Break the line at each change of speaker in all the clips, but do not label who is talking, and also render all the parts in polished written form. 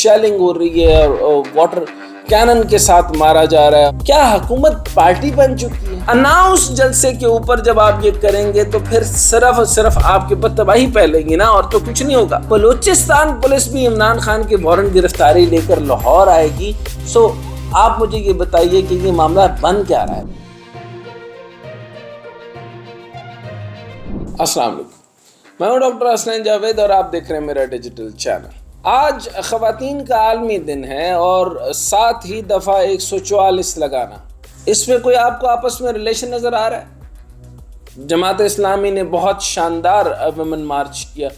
Shelling ہو رہی ہے اور واٹر کینن کے ساتھ مارا جا رہا ہے. کیا حکومت پارٹی بن چکی ہے؟ اناؤنس جلسے کے اوپر جب آپ یہ کریں گے تو پھر صرف اور صرف آپ کے اوپر تباہی پھیلے گی نا، اور تو کچھ نہیں ہوگا. بلوچستان پولیس بھی عمران خان کی وارنٹ گرفتاری لے کر لاہور آئے گی. سو آپ مجھے یہ بتائیے کہ یہ معاملہ بن کیا رہا ہے؟ السلام علیکم، میں ہوں ڈاکٹر حسنین جاوید اور آپ دیکھ رہے ہیں میرا ڈیجیٹل چینل. آج خواتین کا عالمی دن ہے اور ساتھ ہی دفعہ 144 لگانا. اس میں کوئی آپ کو آپس میں ریلیشن نظر آ رہا ہے؟ جماعت اسلامی نے بہت شاندار ویمن مارچ کیا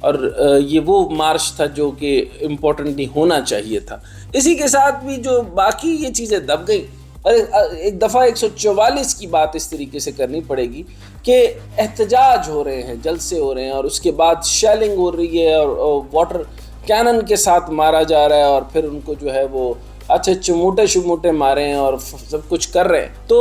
اور یہ وہ مارچ تھا جو کہ امپورٹنٹلی ہونا چاہیے تھا. اسی کے ساتھ بھی جو باقی یہ چیزیں دب گئی اور ایک دفعہ 144 کی بات اس طریقے سے کرنی پڑے گی کہ احتجاج ہو رہے ہیں، جلسے ہو رہے ہیں اور اس کے بعد شیلنگ ہو رہی ہے اور واٹر کینن کے ساتھ مارا جا رہا ہے اور پھر ان کو جو ہے وہ اچھے چموٹے مارے ہیں اور سب کچھ کر رہے ہیں. تو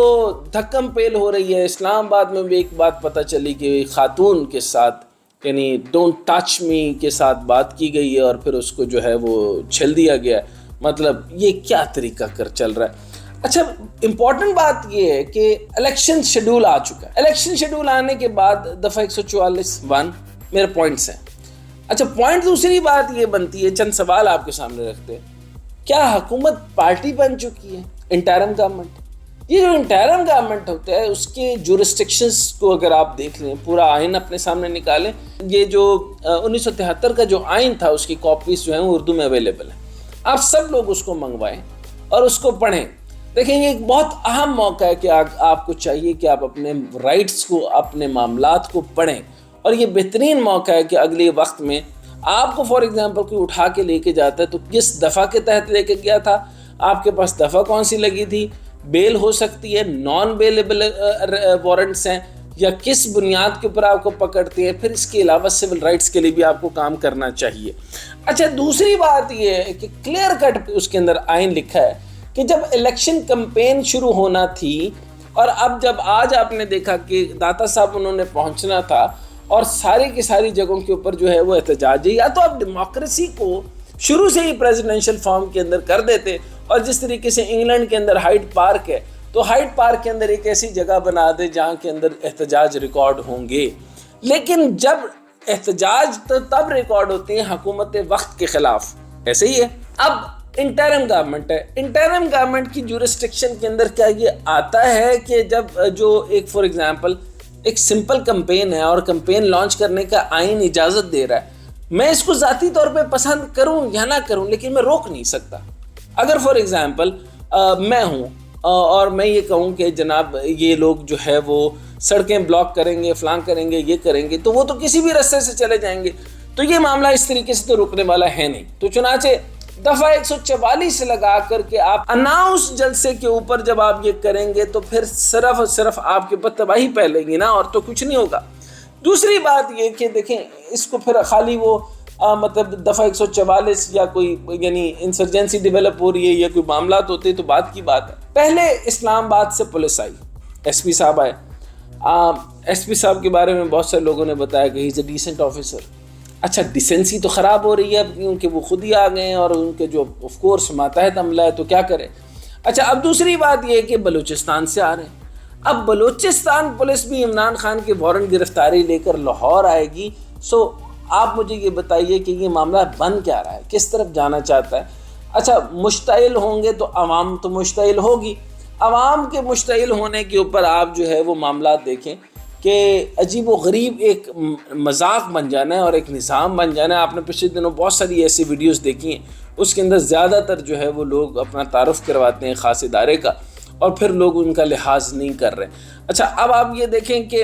دھکم پیل ہو رہی ہے. اسلام آباد میں بھی ایک بات پتہ چلی کہ خاتون کے ساتھ یعنی ڈونٹ ٹچ می کے ساتھ بات کی گئی ہے اور پھر اس کو جو ہے وہ چھل دیا گیا ہے. مطلب یہ کیا طریقہ کر چل رہا ہے؟ اچھا، امپورٹنٹ بات یہ ہے کہ الیکشن شیڈول آ چکا ہے. الیکشن شیڈول آنے کے بعد دفعہ 144 میرے پوائنٹس ہیں. اچھا، پوائنٹ دوسری بات یہ بنتی ہے، چند سوال آپ کے سامنے رکھتے ہیں. کیا حکومت پارٹی بن چکی ہے؟ Interim government. یہ جو انٹرم گورنمنٹ ہوتا ہے اس کے جورسٹکشنز کو اگر آپ دیکھ لیں، پورا آئین اپنے سامنے نکالیں. یہ جو 1973 کا جو آئین تھا اس کی کاپیز جو ہیں وہ اردو میں اویلیبل ہیں. آپ سب لوگ اس کو منگوائیں اور اس کو پڑھیں. دیکھیں، یہ ایک بہت اہم موقع ہے کہ آپ کو چاہیے کہ آپ اپنے رائٹس کو، اپنے معاملات کو پڑھیں. اور یہ بہترین موقع ہے کہ اگلے وقت میں آپ کو فار ایگزامپل کوئی اٹھا کے لے کے جاتا ہے تو کس دفعہ کے تحت لے کے گیا تھا، آپ کے پاس دفعہ کون سی لگی تھی، بیل ہو سکتی ہے، نان بیلیبل وارنٹس ہیں یا کس بنیاد کے اوپر آپ کو پکڑتے ہیں. پھر اس کے علاوہ سول رائٹس کے لیے بھی آپ کو کام کرنا چاہیے. اچھا، دوسری بات یہ ہے کہ کلیئر کٹ اس کے اندر آئین لکھا ہے کہ جب الیکشن کمپین شروع ہونا تھی اور اب جب آج آپ نے دیکھا کہ داتا صاحب انہوں نے پہنچنا تھا اور ساری کی ساری جگہوں کے اوپر جو ہے وہ احتجاج ہے، یا تو آپ ڈیموکریسی کو شروع سے ہی پریزیڈنشل فارم کے اندر کر دیتے اور جس طریقے سے انگلینڈ کے اندر ہائیڈ پارک ہے تو ہائیڈ پارک کے اندر ایک ایسی جگہ بنا دے جہاں کے اندر احتجاج ریکارڈ ہوں گے. لیکن جب احتجاج تو تب ریکارڈ ہوتے ہیں حکومت وقت کے خلاف. ایسے ہی ہے. اب انٹرم گورنمنٹ ہے. انٹرم گورنمنٹ کی جورسٹکشن کے اندر کیا یہ آتا ہے کہ جب جو ایک فار ایگزامپل ایک سمپل کمپین ہے اور کمپین لانچ کرنے کا آئین اجازت دے رہا ہے، میں اس کو ذاتی طور پہ پسند کروں یا نہ کروں لیکن میں روک نہیں سکتا. اگر فار ایگزامپل میں ہوں اور میں یہ کہوں کہ جناب یہ لوگ جو ہے وہ سڑکیں بلاک کریں گے، فلاں کریں گے، یہ کریں گے، تو وہ تو کسی بھی راستے سے چلے جائیں گے. تو یہ معاملہ اس طریقے سے تو رکنے والا ہے نہیں. تو چنانچہ دفعہ 144 لگا کر کے آپ اناؤنس جلسے کے اوپر جب آپ یہ کریں گے تو پھر صرف اور صرف آپ کے اوپر تباہی پھیلے گی نا، اور تو کچھ نہیں ہوگا. دوسری بات یہ کہ دیکھیں، اس کو پھر خالی وہ مطلب دفعہ 144 یا کوئی یعنی انسرجنسی ڈیولپ ہو رہی ہے یا کوئی معاملات ہوتے تو بات کی بات ہے. پہلے اسلام آباد سے پولیس آئی، ایس پی صاحب آئے. ایس پی صاحب کے بارے میں بہت سے لوگوں نے بتایا کہ ہی از اے ڈیسنٹ آفیسر. اچھا، ڈیسنسی تو خراب ہو رہی ہے کیونکہ وہ خود ہی آ گئے ہیں اور ان کے جو آف کورس ماتحت عملہ ہے تو کیا کرے. اچھا، اب دوسری بات یہ ہے کہ بلوچستان سے آ رہے ہیں. اب بلوچستان پولیس بھی عمران خان کی وارنٹ گرفتاری لے کر لاہور آئے گی. سو آپ مجھے یہ بتائیے کہ یہ معاملہ بن کیا رہا ہے، کس طرف جانا چاہتا ہے. اچھا، مشتعل ہوں گے تو عوام تو مشتعل ہوگی. عوام کے مشتعل ہونے کے اوپر آپ جو ہے وہ معاملات دیکھیں کہ عجیب و غریب ایک مذاق بن جانا ہے اور ایک نظام بن جانا ہے. آپ نے پچھلے دنوں بہت ساری ایسی ویڈیوز دیکھی ہیں، اس کے اندر زیادہ تر جو ہے وہ لوگ اپنا تعارف کرواتے ہیں خاص ادارے کا اور پھر لوگ ان کا لحاظ نہیں کر رہے. اچھا، اب آپ یہ دیکھیں کہ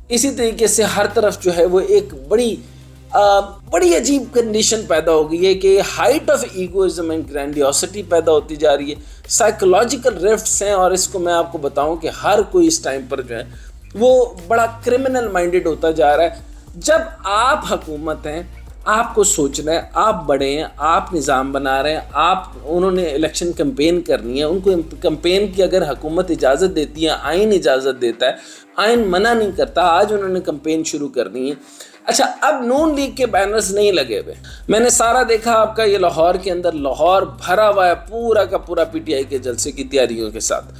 اسی طریقے سے ہر طرف جو ہے وہ ایک بڑی عجیب کنڈیشن پیدا ہو گئی ہے کہ ہائٹ آف ایگوازم اینڈ گرینڈیوسٹی پیدا ہوتی جا رہی ہے. سائیکولوجیکل رفٹس ہیں اور اس کو میں آپ کو بتاؤں کہ ہر کوئی اس ٹائم پر جو ہے وہ بڑا کرمنل مائنڈڈ ہوتا جا رہا ہے. جب آپ حکومت ہیں، آپ کو سوچنا ہے، آپ بڑے ہیں، آپ نظام بنا رہے ہیں، انہوں نے الیکشن کمپین کرنی ہے، ان کو کمپین کی اگر حکومت اجازت دیتی ہے، آئین اجازت دیتا ہے، آئین منع نہیں کرتا. آج انہوں نے کمپین شروع کرنی ہے. اچھا اب نون لیگ کے بینرز نہیں لگے ہوئے. میں نے سارا دیکھا آپ کا یہ لاہور کے اندر، لاہور بھرا ہوا ہے پورا کا پورا پی ٹی آئی کے جلسے کی تیاریوں کے ساتھ.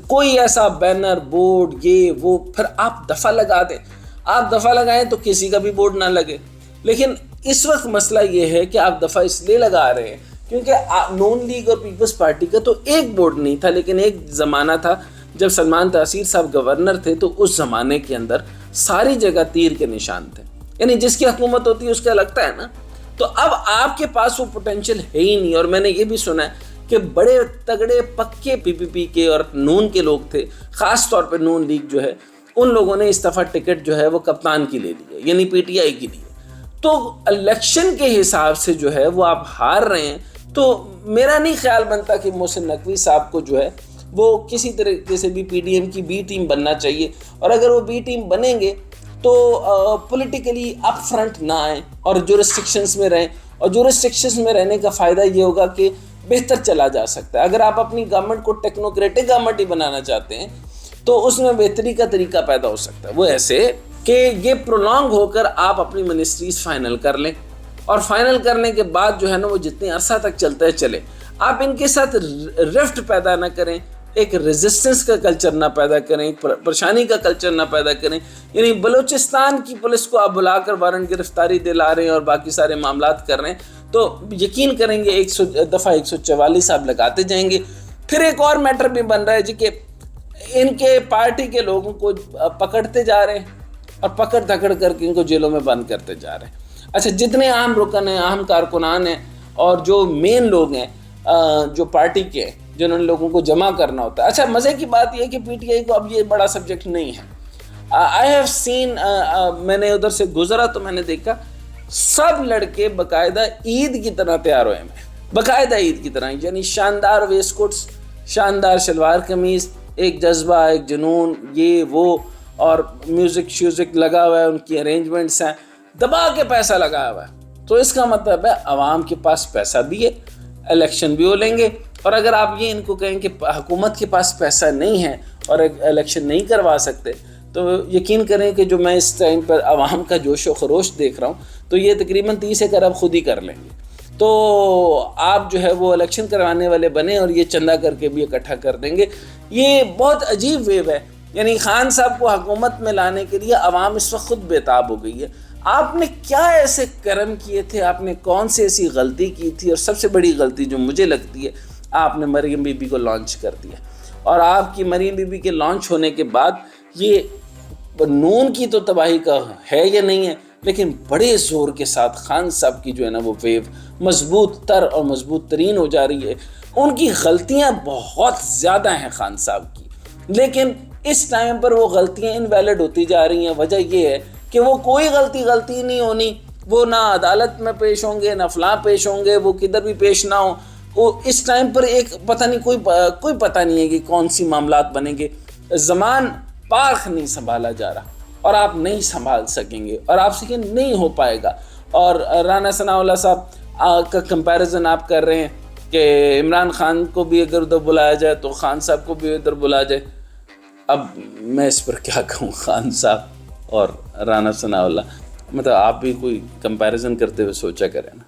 کوئی ایسا بینر بورڈ یہ وہ، پھر آپ دفعہ لگا دیں. آپ دفعہ لگائیں تو کسی کا بھی بورڈ نہ لگے. لیکن اس وقت مسئلہ یہ ہے کہ آپ دفعہ اس لیے لگا رہے ہیں کیونکہ نون لیگ اور پیپلز پارٹی کا تو ایک بورڈ نہیں تھا، لیکن ایک زمانہ تھا جب سلمان تاثیر صاحب گورنر تھے تو اس زمانے کے اندر ساری جگہ تیر کے نشان تھے. یعنی جس کی حکومت ہوتی ہے اس کا لگتا ہے نا. تو اب آپ کے پاس وہ پوٹینشیل ہے ہی نہیں. اور میں نے یہ بھی سنا ہے کہ بڑے تگڑے پکے پی پی پی کے اور نون کے لوگ تھے، خاص طور پہ نون لیگ جو ہے، ان لوگوں نے اس دفعہ ٹکٹ جو ہے وہ کپتان کی لے لی ہے، یعنی پی ٹی آئی کی لی ہے. تو الیکشن کے حساب سے جو ہے وہ آپ ہار رہے ہیں. تو میرا نہیں خیال بنتا کہ محسن نقوی صاحب کو جو ہے وہ کسی طریقے سے بھی پی ڈی ایم کی بی ٹیم بننا چاہیے. اور اگر وہ بی ٹیم بنیں گے تو پولیٹیکلی اپ فرنٹ نہ آئیں اور جورسڈکشنز میں رہیں. اور جورسڈکشنز میں رہنے کا فائدہ یہ ہوگا کہ بہتر چلا جا سکتا ہے. اگر آپ اپنی گورنمنٹ کو ٹیکنوکریٹک گورنمنٹ ہی بنانا چاہتے ہیں تو اس میں بہتری کا طریقہ پیدا ہو سکتا ہے. وہ ایسے کہ یہ پرولونگ ہو کر آپ اپنی منسٹریز فائنل کر لیں، اور فائنل کرنے کے بعد جو ہے نا وہ جتنے عرصہ تک چلتا ہے چلے. آپ ان کے ساتھ رفٹ پیدا نہ کریں، ایک ریزسٹنس کا کلچر نہ پیدا کریں، ایک پریشانی کا کلچر نہ پیدا کریں. یعنی بلوچستان کی پولیس کو آپ بلا کر وارنٹ گرفتاری دلا رہے ہیں اور باقی سارے معاملات کر رہے ہیں تو یقین کریں گے دفعہ 144 آپ لگاتے جائیں گے. پھر ایک اور میٹر بھی بن رہا ہے جی کہ ان کے پارٹی کے لوگوں کو پکڑتے جا رہے ہیں اور پکڑ دھکڑ کر کے ان کو جیلوں میں بند کرتے جا رہے ہیں. اچھا جتنے اہم رکن ہیں، اہم کارکنان ہیں اور جو مین لوگ ہیں جو پارٹی کے ہیں جنہوں نے لوگوں کو جمع کرنا ہوتا ہے. اچھا مزے کی بات یہ ہے کہ پی ٹی آئی کو اب یہ بڑا سبجیکٹ نہیں ہے. آئی ہیو سین، میں نے ادھر سے گزرا تو میں نے دیکھا سب لڑکے باقاعدہ عید کی طرح تیار ہوئے ہیں، باقاعدہ عید کی طرح. یعنی شاندار ویسٹ کوٹس، شاندار شلوار قمیض، ایک جذبہ، ایک جنون، یہ وہ، اور میوزک شیوزک لگا ہوا ہے، ان کی ارینجمنٹس ہیں، دبا کے پیسہ لگا ہوا ہے. تو اس کا مطلب ہے عوام کے پاس پیسہ بھی ہے، الیکشن بھی ہو لیں گے. اور اگر آپ یہ ان کو کہیں کہ حکومت کے پاس پیسہ نہیں ہے اور الیکشن نہیں کروا سکتے تو یقین کریں کہ جو میں اس ٹائم پر عوام کا جوش و خروش دیکھ رہا ہوں تو یہ تقریباً 30 ارب خود ہی کر لیں گے. تو آپ جو ہے وہ الیکشن کروانے والے بنیں اور یہ چندہ کر کے بھی اکٹھا کر دیں گے. یہ بہت عجیب ویو ہے. یعنی خان صاحب کو حکومت میں لانے کے لیے عوام اس وقت خود بےتاب ہو گئی ہے. آپ نے کیا ایسے کرم کیے تھے، آپ نے کون سی ایسی غلطی کی تھی؟ اور سب سے بڑی غلطی جو مجھے لگتی ہے، آپ نے مریم بی بی کو لانچ کر دیا. اور آپ کی مریم بی بی کے لانچ ہونے کے بعد یہ نون کی تو تباہی کا ہے یا نہیں ہے، لیکن بڑے زور کے ساتھ خان صاحب کی جو ہے نا وہ ویو مضبوط تر اور مضبوط ترین ہو جا رہی ہے. ان کی غلطیاں بہت زیادہ ہیں خان صاحب کی، لیکن اس ٹائم پر وہ غلطیاں انویلڈ ہوتی جا رہی ہیں. وجہ یہ ہے کہ وہ کوئی غلطی نہیں ہونی، وہ نہ عدالت میں پیش ہوں گے، نہ فلاں پیش ہوں گے، وہ کدھر بھی پیش نہ ہوں. وہ اس ٹائم پر ایک پتہ نہیں کوئی پتہ نہیں ہے کہ کون سی معاملات بنیں گے. زمان پاک نہیں سنبھالا جا رہا اور آپ نہیں سنبھال سکیں گے اور آپ سے یہ نہیں ہو پائے گا. اور رانا ثناء اللہ صاحب کا کمپیریزن آپ کر رہے ہیں کہ عمران خان کو بھی اگر ادھر بلایا جائے تو خان صاحب کو بھی ادھر بلایا جائے. اب میں اس پر کیا کہوں، خان صاحب اور رانا ثناء اللہ، مطلب آپ بھی کوئی کمپیریزن کرتے ہوئے سوچا کریں نا.